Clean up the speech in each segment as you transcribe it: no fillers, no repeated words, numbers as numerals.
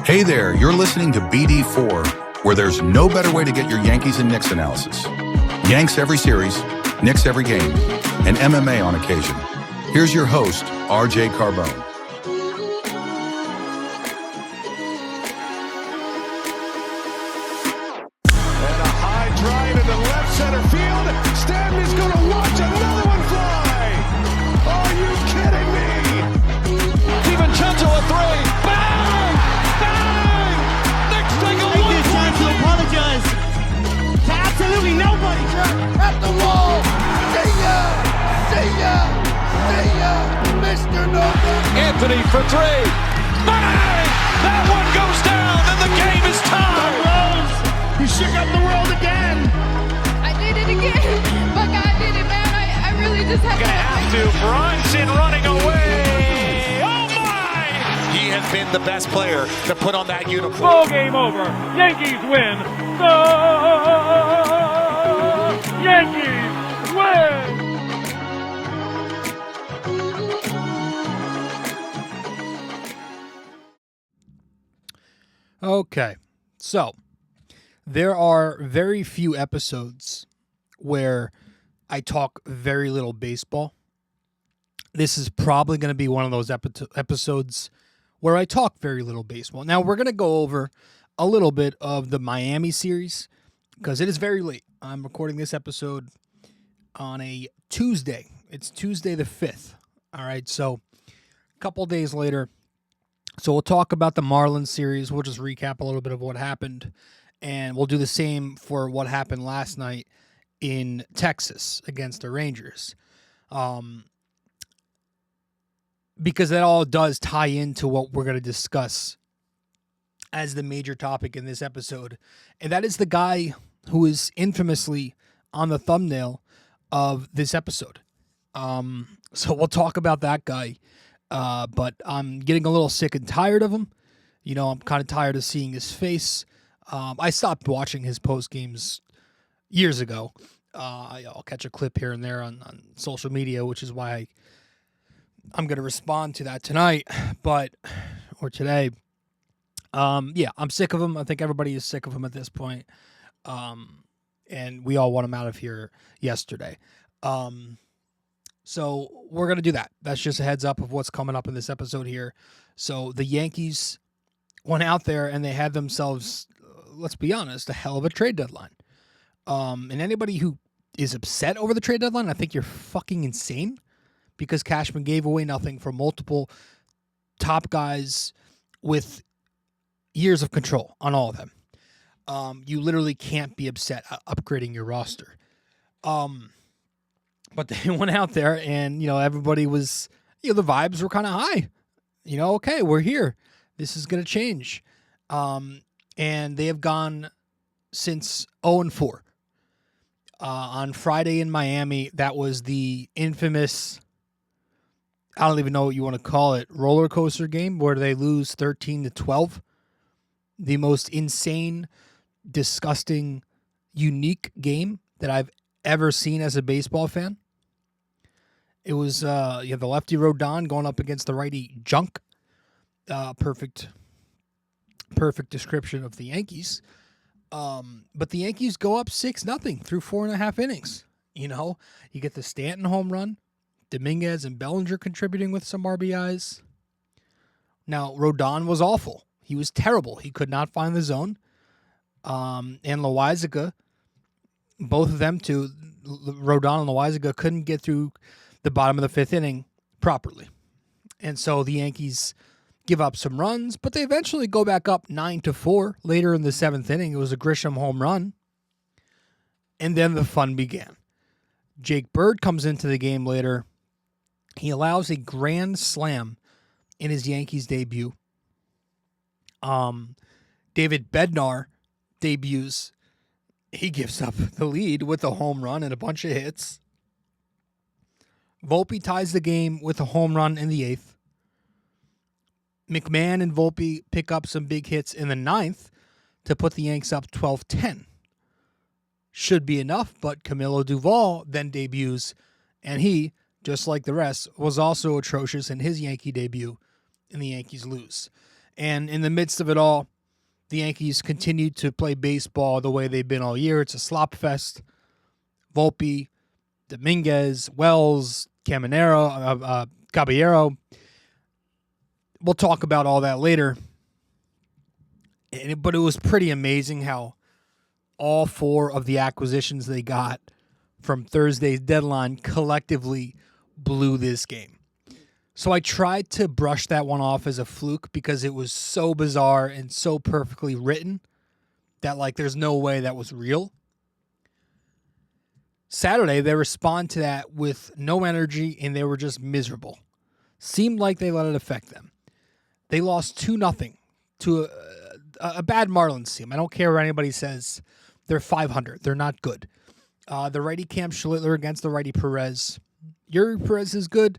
Hey there, you're listening to BD4, where there's no better way to get your Yankees and Knicks analysis. Yanks every series, Knicks every game, and MMA on occasion. Here's your host, RJ Carbone. And a high drive into left center field. Stanley's going to watch another one fly. Are you kidding me? DiVincenzo a three. Bang! Bang! Knicks take a one. Take this time to apologize to absolutely nobody. At the wall. See ya! See ya! See ya! Mr. November. Anthony for three. Bang! That one goes down and the game is tied. Rose, you shook up the world again. I did it again. But God did it, man. I really just had Gonna have to. Brunson running away. Oh my! He has been the best player to put on that uniform. Ball game over. Yankees win. The Yankees win. Okay, so there are very few episodes where I talk very little baseball. This is probably going to be one of those episodes where I talk very little baseball. Now, we're going to go over a little bit of the Miami series because it is very late. I'm recording this episode on a Tuesday. It's Tuesday the 5th. All right, so a couple days later. So we'll talk about the Marlins series. We'll just recap a little bit of what happened. And we'll do the same for what happened last night in Texas against the Rangers. Because that all does tie into what we're going to discuss as the major topic in this episode. And that is the guy who is infamously on the thumbnail of this episode. So we'll talk about that guy. But I'm getting a little sick and tired of him. You know, I'm kind of tired of seeing his face. I stopped watching his post games years ago. I'll catch a clip here and there on social media, which is why I'm going to respond to that tonight, or today. Yeah, I'm sick of him. I think everybody is sick of him at this point. And we all want him out of here yesterday. So we're going to do that. That's just a heads up of what's coming up in this episode here. So the Yankees went out there and they had themselves, let's be honest, a hell of a trade deadline. And anybody who is upset over the trade deadline, I think you're fucking insane because Cashman gave away nothing for multiple top guys with years of control on all of them. You literally can't be upset upgrading your roster. But they went out there and, everybody was, the vibes were kind of high. Okay, we're here. This is going to change. And they have gone since 0-4. On Friday in Miami, that was the infamous, I don't even know what you want to call it, roller coaster game where they lose 13-12. The most insane, disgusting, unique game that I've ever seen as a baseball fan. It was you have the lefty Rodon going up against the righty Junk. Perfect description of the Yankees. But the Yankees go up 6-0 through 4.5 innings. You get the Stanton home run, Dominguez and Bellinger contributing with some RBIs. Now, Rodon was awful. He was terrible. He could not find the zone. And Loaisiga, both of them two, Rodon and Loaisiga, couldn't get through the bottom of the 5th inning properly. And so the Yankees give up some runs, but they eventually go back up 9-4 later in the 7th inning. It was a Grisham home run. And then the fun began. Jake Bird comes into the game later. He allows a grand slam in his Yankees debut. David Bednar debuts. He gives up the lead with a home run and a bunch of hits. Volpe ties the game with a home run in the 8th. McMahon and Volpe pick up some big hits in the 9th to put the Yanks up 12-10. Should be enough, but Camilo Duvall then debuts, and he just like the rest, was also atrocious in his Yankee debut, and the Yankees lose. And in the midst of it all, the Yankees continued to play baseball the way they've been all year. It's a slop fest. Volpe, Dominguez, Wells, Caballero. We'll talk about all that later. But it was pretty amazing how all four of the acquisitions they got from Thursday's deadline collectively blew this game. So I tried to brush that one off as a fluke because it was so bizarre and so perfectly written that, like, there's no way that was real. Saturday, they respond to that with no energy, and they were just miserable. Seemed like they let it affect them. They lost 2-0 to a bad Marlins team. I don't care what anybody says. They're 500. They're not good. The righty Cam Schlittler against the righty Perez. Yuri Perez is good,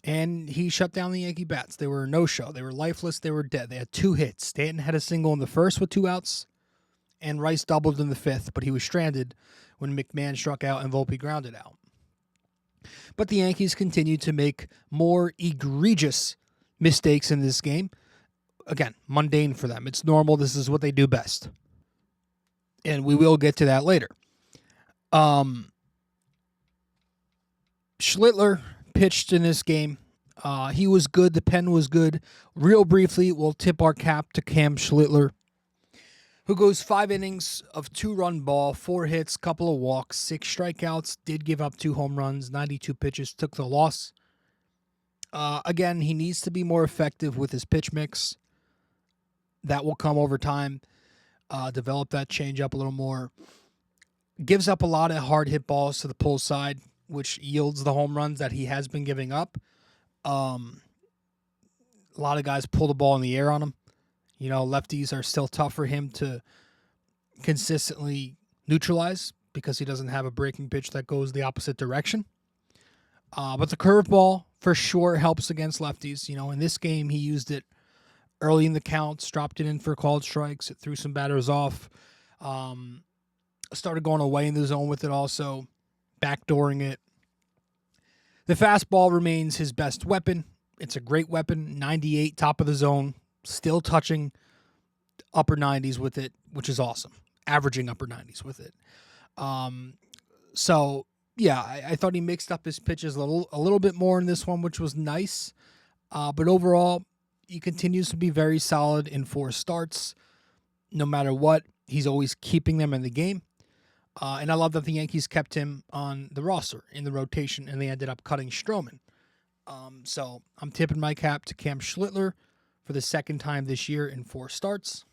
and he shut down the Yankee bats. They were a no-show. They were lifeless. They were dead. They had 2 hits. Stanton had a single in the first with 2 outs, and Rice doubled in the 5th, but he was stranded when McMahon struck out and Volpe grounded out. But the Yankees continued to make more egregious mistakes in this game. Again, mundane for them. It's normal. This is what they do best. And we will get to that later. Schlittler pitched in this game. He was good. The pen was good. Real briefly, we'll tip our cap to Cam Schlittler, who goes 5 innings of 2-run ball, 4 hits, couple of walks, 6 strikeouts, did give up 2 home runs, 92 pitches, took the loss. Again, he needs to be more effective with his pitch mix. That will come over time. Develop that changeup a little more. Gives up a lot of hard hit balls to the pull side, which yields the home runs that he has been giving up. A lot of guys pull the ball in the air on him. You know, lefties are still tough for him to consistently neutralize because he doesn't have a breaking pitch that goes the opposite direction. But the curveball for sure helps against lefties. You know, in this game, he used it early in the counts, dropped it in for called strikes. It threw some batters off. Started going away in the zone with it also, backdooring it. The fastball remains his best weapon. It's a great weapon. 98, top of the zone. Still touching upper 90s with it, which is awesome. Averaging upper 90s with it. So, yeah, I thought he mixed up his pitches a little bit more in this one, which was nice. But overall, he continues to be very solid in 4 starts. No matter what, he's always keeping them in the game. And I love that the Yankees kept him on the roster in the rotation, and they ended up cutting Stroman. So I'm tipping my cap to Cam Schlittler for the second time this year in 4 starts.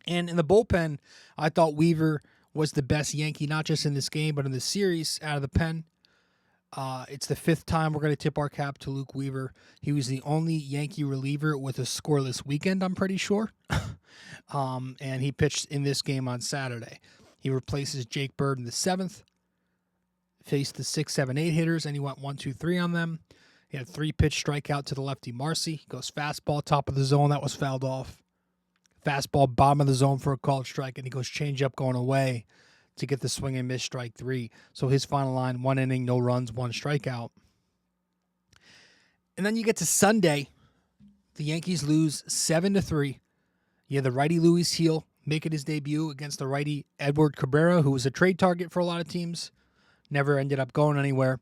And in the bullpen, I thought Weaver was the best Yankee, not just in this game, but in the series out of the pen. It's the 5th time we're going to tip our cap to Luke Weaver. He was the only Yankee reliever with a scoreless weekend, I'm pretty sure. And he pitched in this game on Saturday. He replaces Jake Bird in the 7th, faced the 6, 7, 8 hitters, and he went 1, 2, 3 on them. He had a 3-pitch strikeout to the lefty Marcy. He goes fastball, top of the zone. That was fouled off. Fastball, bottom of the zone for a called strike, and he goes changeup going away to get the swing and miss, strike 3. So his final line, 1 inning, no runs, 1 strikeout. And then you get to Sunday. The Yankees lose 7-3. You have the righty Luis Heel making his debut against the righty Edward Cabrera, who was a trade target for a lot of teams. Never ended up going anywhere.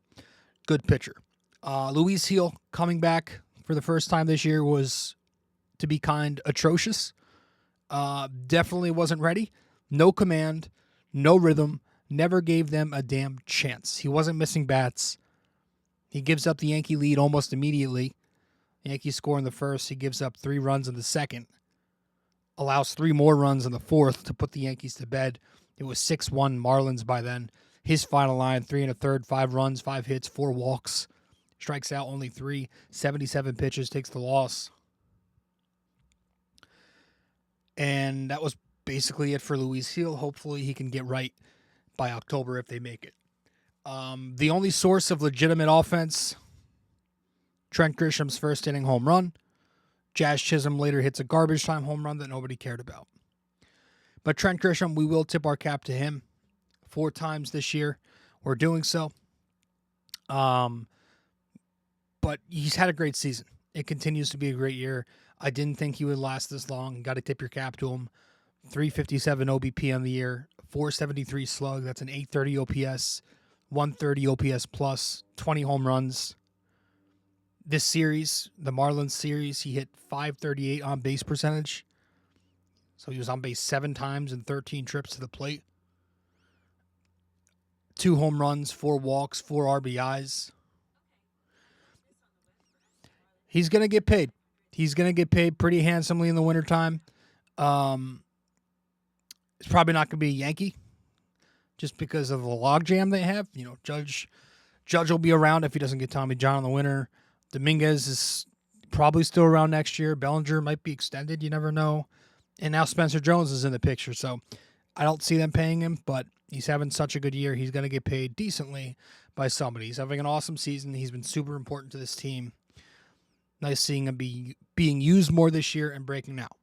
Good pitcher. Luis Heel coming back for the first time this year was, to be kind, atrocious. Definitely wasn't ready. No command, no rhythm, never gave them a damn chance. He wasn't missing bats. He gives up the Yankee lead almost immediately. Yankees score in the first. He gives up 3 runs in the second. Allows 3 more runs in the fourth to put the Yankees to bed. It was 6-1 Marlins by then. His final line, 3 1/3, 5 runs, 5 hits, 4 walks. Strikes out only 3, 77 pitches, takes the loss. And that was basically it for Luis Heel. Hopefully he can get right by October if they make it. The only source of legitimate offense, Trent Grisham's first inning home run. Jazz Chisholm later hits a garbage time home run that nobody cared about. But Trent Grisham, we will tip our cap to him 4 times this year. We're doing so. But he's had a great season. It continues to be a great year. I didn't think he would last this long. Got to tip your cap to him. 357 OBP on the year, 473 slug. That's an 830 OPS, 130 OPS plus, 20 home runs. This series, the Marlins series, he hit 538 on base percentage. So he was on base 7 times and 13 trips to the plate. 2 home runs, 4 walks, 4 RBIs. He's going to get paid. He's going to get paid pretty handsomely in the wintertime. It's probably not going to be a Yankee just because of the logjam they have. You know, Judge will be around if he doesn't get Tommy John in the winter. Dominguez is probably still around next year. Bellinger might be extended. You never know. And now Spencer Jones is in the picture. So I don't see them paying him, but he's having such a good year. He's going to get paid decently by somebody. He's having an awesome season. He's been super important to this team. Nice seeing him being used more this year and breaking out.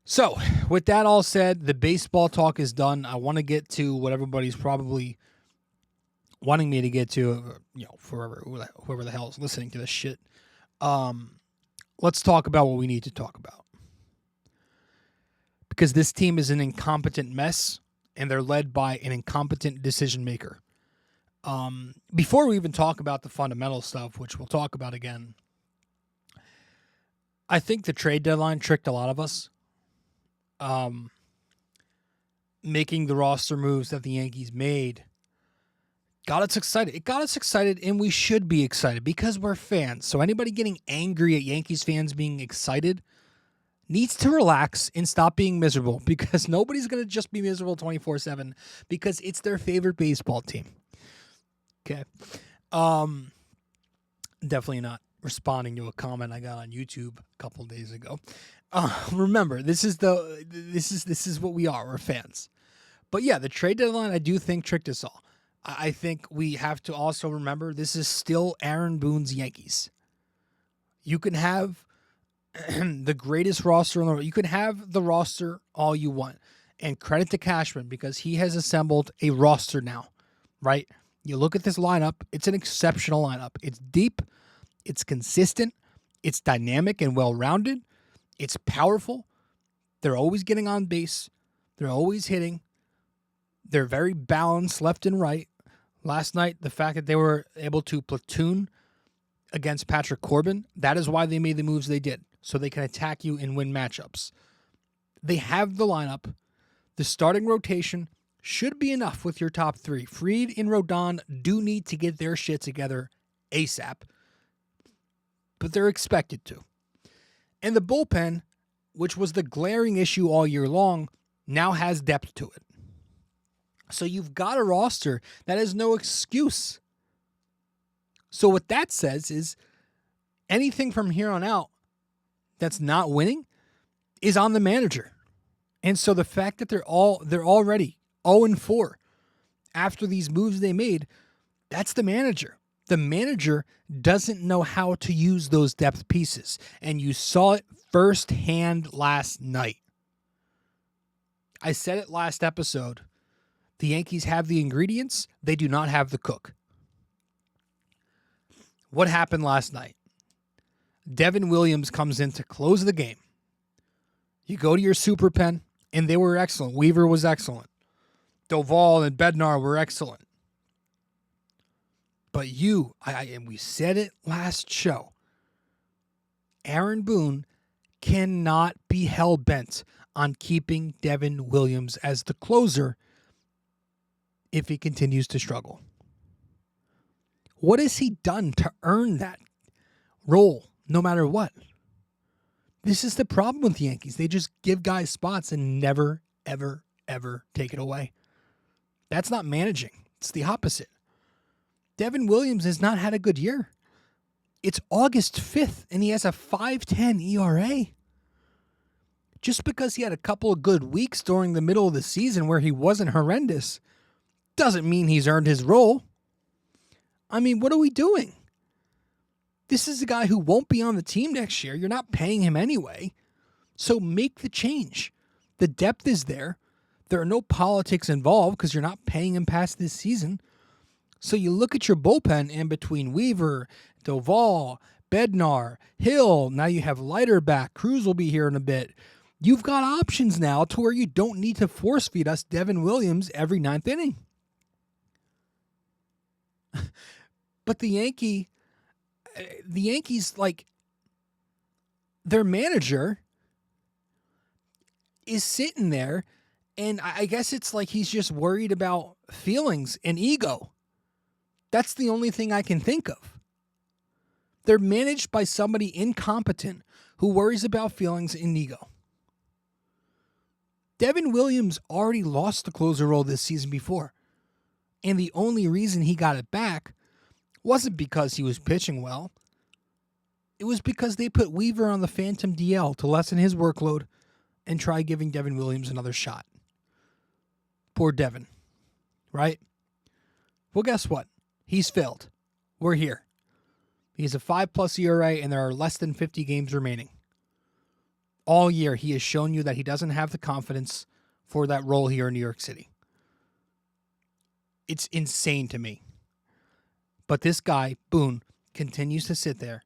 So, with that all said, the baseball talk is done. I want to get to what everybody's probably wanting me to get to, for whoever the hell is listening to this shit. Let's talk about what we need to talk about. Because this team is an incompetent mess, and they're led by an incompetent decision maker. Before we even talk about the fundamental stuff, which we'll talk about again, I think the trade deadline tricked a lot of us. Making the roster moves that the Yankees made got us excited. It got us excited, and we should be excited because we're fans. So anybody getting angry at Yankees fans being excited needs to relax and stop being miserable, because nobody's going to just be miserable 24/7 because it's their favorite baseball team. Okay. Definitely not responding to a comment I got on YouTube a couple days ago. Remember, this is what we are. We're fans. But yeah, the trade deadline, I do think, tricked us all. I think we have to also remember this is still Aaron Boone's Yankees. You can have the greatest roster in the world. You can have the roster all you want. And credit to Cashman, because he has assembled a roster now, right? You look at this lineup, it's an exceptional lineup. It's deep, it's consistent, it's dynamic and well-rounded, it's powerful. They're always getting on base. They're always hitting. They're very balanced left and right. Last night, the fact that they were able to platoon against Patrick Corbin, that is why they made the moves they did, so they can attack you and win matchups. They have the lineup. The starting rotation should be enough with your top 3. Fried and Rodon do need to get their shit together ASAP, but they're expected to. And the bullpen, which was the glaring issue all year long, now has depth to it. So you've got a roster that has no excuse. So what that says is anything from here on out that's not winning is on the manager. And so the fact that they're already 0-4 after these moves they made, that's the manager. The manager doesn't know how to use those depth pieces. And you saw it firsthand last night. I said it last episode. The Yankees have the ingredients. They do not have the cook. What happened last night? Devin Williams comes in to close the game. You go to your super pen, and they were excellent. Weaver was excellent. Doval and Bednar were excellent. But and we said it last show, Aaron Boone cannot be hell-bent on keeping Devin Williams as the closer if he continues to struggle. What has he done to earn that role, no matter what? This is the problem with the Yankees. They just give guys spots and never, ever, ever take it away. That's not managing. It's the opposite. Devin Williams has not had a good year. It's August 5th, and he has a 5.10 ERA. Just because he had a couple of good weeks during the middle of the season where he wasn't horrendous doesn't mean he's earned his role. I mean, what are we doing? This is a guy who won't be on the team next year. You're not paying him anyway. So make the change. The depth is there. There are no politics involved because you're not paying him past this season. So you look at your bullpen, and between Weaver, Doval, Bednar, Hill, now you have Leiter back. Cruz will be here in a bit. You've got options now to where you don't need to force feed us Devin Williams every ninth inning. But the Yankees, like, their manager is sitting there, and I guess it's like he's just worried about feelings and ego. That's the only thing I can think of. They're managed by somebody incompetent who worries about feelings and ego. Devin Williams already lost the closer role this season before, and the only reason he got it back wasn't because he was pitching well. It was because they put Weaver on the phantom DL to lessen his workload and try giving Devin Williams another shot. Poor Devin, right? Well, guess what? He's failed. We're here. He has a 5+ ERA, and there are less than 50 games remaining. All year, he has shown you that he doesn't have the confidence for that role here in New York City. It's insane to me. But this guy, Boone, continues to sit there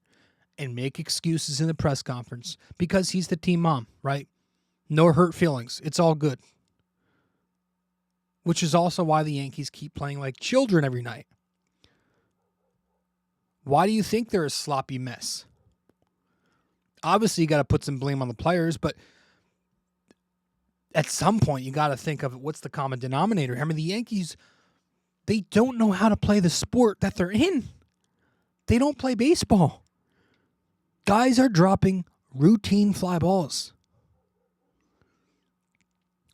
and make excuses in the press conference because he's the team mom, right? No hurt feelings. It's all good. Which is also why the Yankees keep playing like children every night. Why do you think they're a sloppy mess? Obviously, you got to put some blame on the players, but at some point, you got to think of what's the common denominator. I mean, the Yankees, they don't know how to play the sport that they're in. They don't play baseball. Guys are dropping routine fly balls.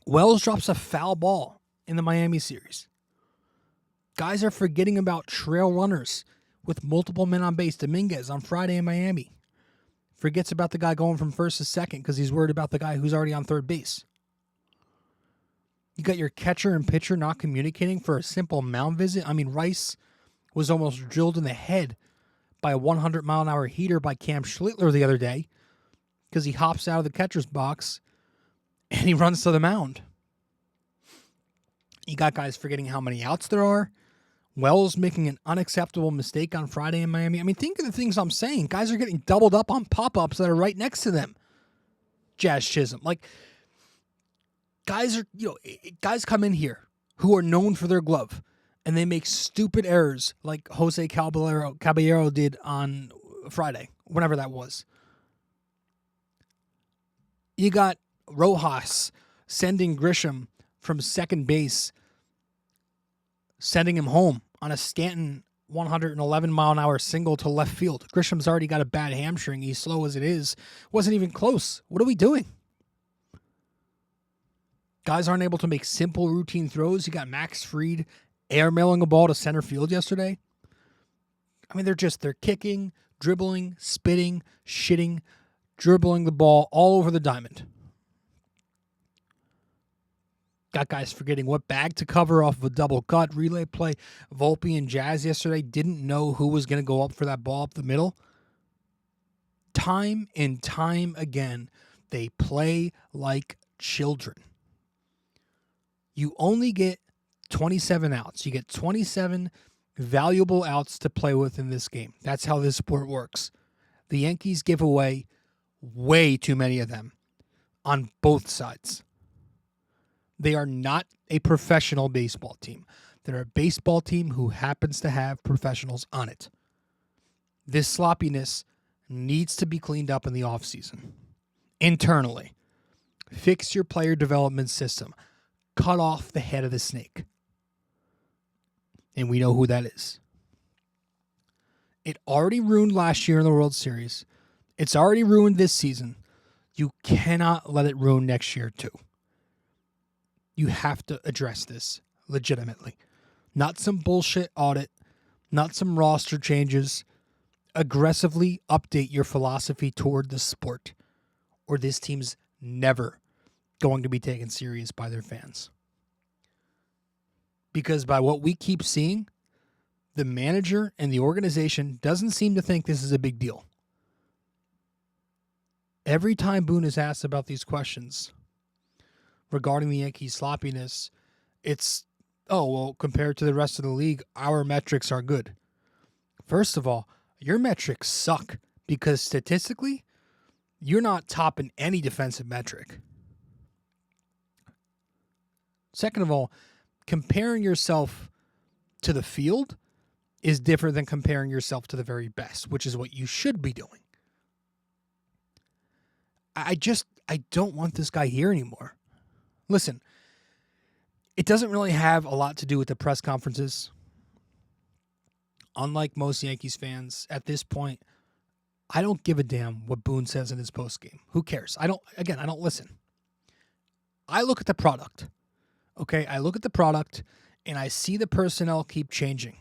Wells drops a foul ball in the Miami series. Guys are forgetting about trail runners with multiple men on base. Dominguez on Friday in Miami forgets about the guy going from first to second because he's worried about the guy who's already on third base. You got your catcher and pitcher not communicating for a simple mound visit. I mean, Rice was almost drilled in the head by a 100-mile-an-hour heater by Cam Schlittler the other day because he hops out of the catcher's box and he runs to the mound. You got guys forgetting how many outs there are. Wells making an unacceptable mistake on Friday in Miami. I mean, think of the things I'm saying. Guys are getting doubled up on pop-ups that are right next to them. Jazz Chisholm. Like, guys come in here who are known for their glove, and they make stupid errors like Jose Caballero did on Friday, whenever that was. You got Rojas sending Grisham from second base, sending him home on a Stanton 111-mile-an-hour single to left field. Grisham's already got a bad hamstring. He's slow as it is. Wasn't even close. What are we doing? Guys aren't able to make simple routine throws. You got Max Fried airmailing a ball to center field yesterday. I mean, they're kicking, dribbling, spitting, shitting, dribbling the ball all over the diamond. Got guys forgetting what bag to cover off of a double cut relay play. Volpe and Jazz yesterday didn't know who was going to go up for that ball up the middle. Time and time again, they play like children. You only get 27 outs. You get 27 valuable outs to play with in this game. That's how this sport works. The Yankees give away way too many of them on both sides. They are not a professional baseball team. They're a baseball team who happens to have professionals on it. This sloppiness needs to be cleaned up in the offseason. Internally, fix your player development system. Cut off the head of the snake. And we know who that is. It already ruined last year in the World Series. It's already ruined this season. You cannot let it ruin next year too. You have to address this legitimately. Not some bullshit audit, not some roster changes. Aggressively update your philosophy toward the sport, or this team's never going to be taken serious by their fans. Because by what we keep seeing, the manager and the organization doesn't seem to think this is a big deal. Every time Boone is asked about these questions regarding the Yankees' sloppiness, it's oh, well, compared to the rest of the league, our metrics are good. First of all, your metrics suck because statistically, you're not top in any defensive metric. Second of all, comparing yourself to the field is different than comparing yourself to the very best, which is what you should be doing. I don't want this guy here anymore. Listen, it doesn't really have a lot to do with the press conferences. Unlike most Yankees fans, at this point, I don't give a damn what Boone says in his postgame. Who cares? I don't listen. I look at the product. Okay, I look at the product and I see the personnel keep changing.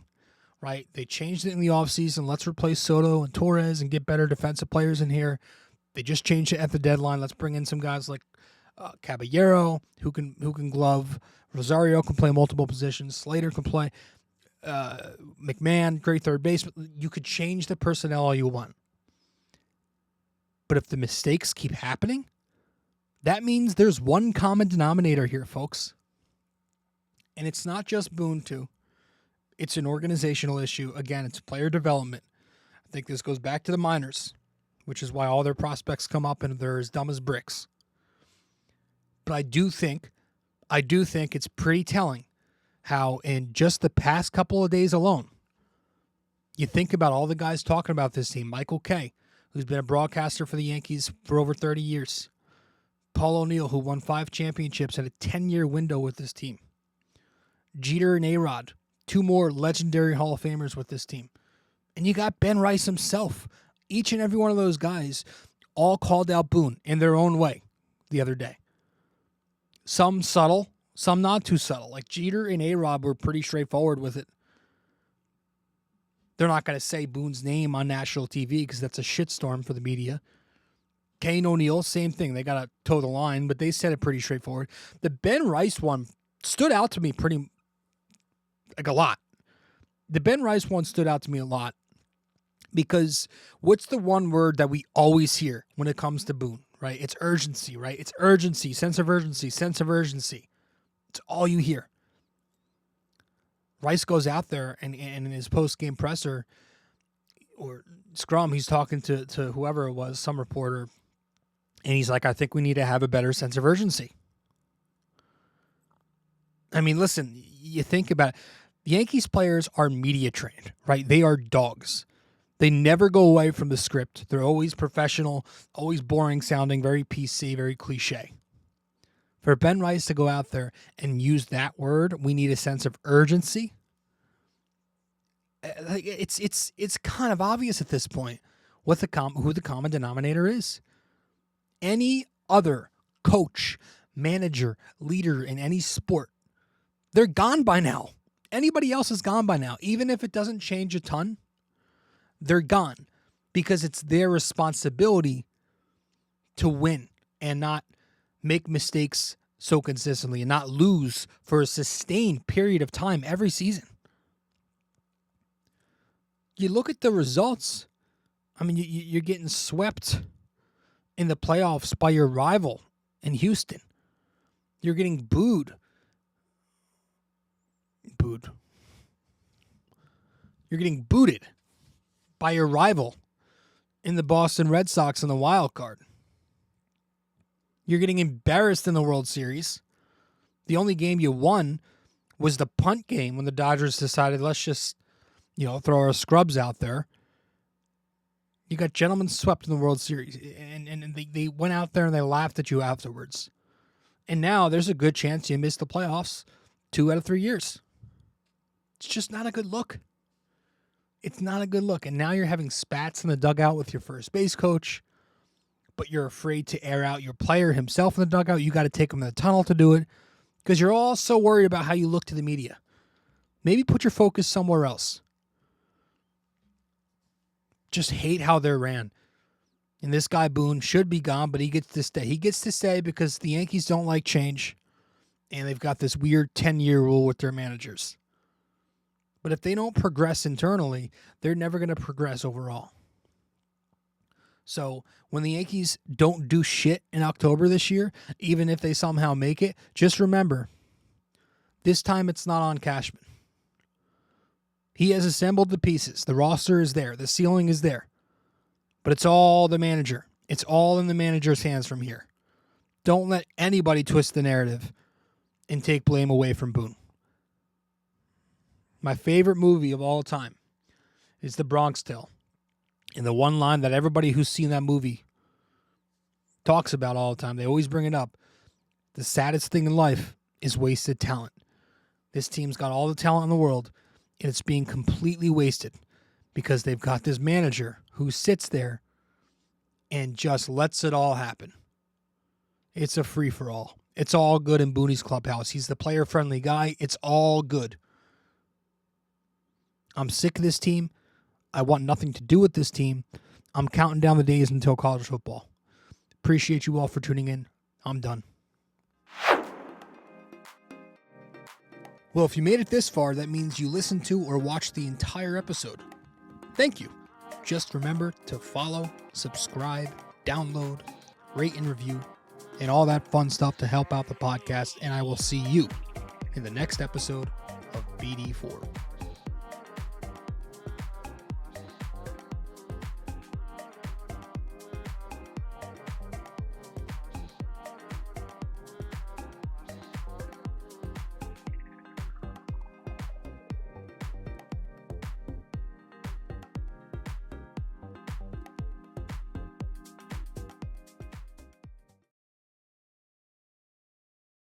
Right? They changed it in the offseason. Let's replace Soto and Torres and get better defensive players in here. They just changed it at the deadline. Let's bring in some guys like Caballero who can glove. Rosario can play multiple positions. Slater can play. McMahon, great third baseman. You could change the personnel all you want. But if the mistakes keep happening, that means there's one common denominator here, folks. And it's not just Boone, too. It's an organizational issue. Again, it's player development. I think this goes back to the minors, which is why all their prospects come up and they're as dumb as bricks. But I do think it's pretty telling how in just the past couple of days alone, you think about all the guys talking about this team. Michael Kay, who's been a broadcaster for the Yankees for over 30 years. Paul O'Neill, who won 5 championships in a 10-year window with this team. Jeter and A-Rod, 2 more legendary Hall of Famers with this team. And you got Ben Rice himself. Each and every one of those guys all called out Boone in their own way the other day. Some subtle, some not too subtle. Like Jeter and A-Rod were pretty straightforward with it. They're not going to say Boone's name on national TV because that's a shitstorm for the media. Kane O'Neill, same thing. They got to toe the line, but they said it pretty straightforward. The Ben Rice one stood out to me a lot. The Ben Rice one stood out to me a lot because what's the one word that we always hear when it comes to Boone, right? It's urgency, right? It's urgency, sense of urgency, sense of urgency. It's all you hear. Rice goes out there and in his post-game presser or scrum, he's talking to whoever it was, some reporter, and he's like, I think we need to have a better sense of urgency. I mean, listen, you think about it. Yankees players are media trained, right? They are dogs. They never go away from the script. They're always professional, always boring sounding, very PC, very cliche. For Ben Rice to go out there and use that word, we need a sense of urgency. It's kind of obvious at this point who the common denominator is. Any other coach, manager, leader in any sport, they're gone by now. Anybody else is gone by now. Even if it doesn't change a ton, they're gone because it's their responsibility to win and not make mistakes so consistently and not lose for a sustained period of time every season. You look at the results. I mean, you're getting swept in the playoffs by your rival in Houston. You're getting booed. You're getting booted by your rival in the Boston Red Sox in the wild card. You're getting embarrassed in the World Series. The only game you won was the punt game when the Dodgers decided, let's just, throw our scrubs out there. You got gentlemen swept in the World Series, and they went out there and they laughed at you afterwards. And now there's a good chance you miss the playoffs 2 out of 3 years. It's just not a good look. It's not a good look. And now you're having spats in the dugout with your first base coach, but you're afraid to air out your player himself in the dugout. You got to take him in the tunnel to do it because you're all so worried about how you look to the media. Maybe put your focus somewhere else. Just hate how they're ran. And this guy Boone should be gone, but he gets to stay. He gets to stay because the Yankees don't like change, and they've got this weird 10-year rule with their managers. But if they don't progress internally, they're never going to progress overall. So when the Yankees don't do shit in October this year, even if they somehow make it, just remember, This time it's not on Cashman. He has assembled the pieces. The roster is there. The ceiling is there. But it's all the manager. It's all in the manager's hands from here. Don't let anybody twist the narrative and take blame away from Boone. My favorite movie of all time is The Bronx Tale. And the one line that everybody who's seen that movie talks about all the time, they always bring it up. The saddest thing in life is wasted talent. This team's got all the talent in the world, and it's being completely wasted because they've got this manager who sits there and just lets it all happen. It's a free-for-all. It's all good in Boone's clubhouse. He's the player-friendly guy. It's all good. I'm sick of this team. I want nothing to do with this team. I'm counting down the days until college football. Appreciate you all for tuning in. I'm done. Well, if you made it this far, that means you listened to or watched the entire episode. Thank you. Just remember to follow, subscribe, download, rate and review, and all that fun stuff to help out the podcast. And I will see you in the next episode of BD4.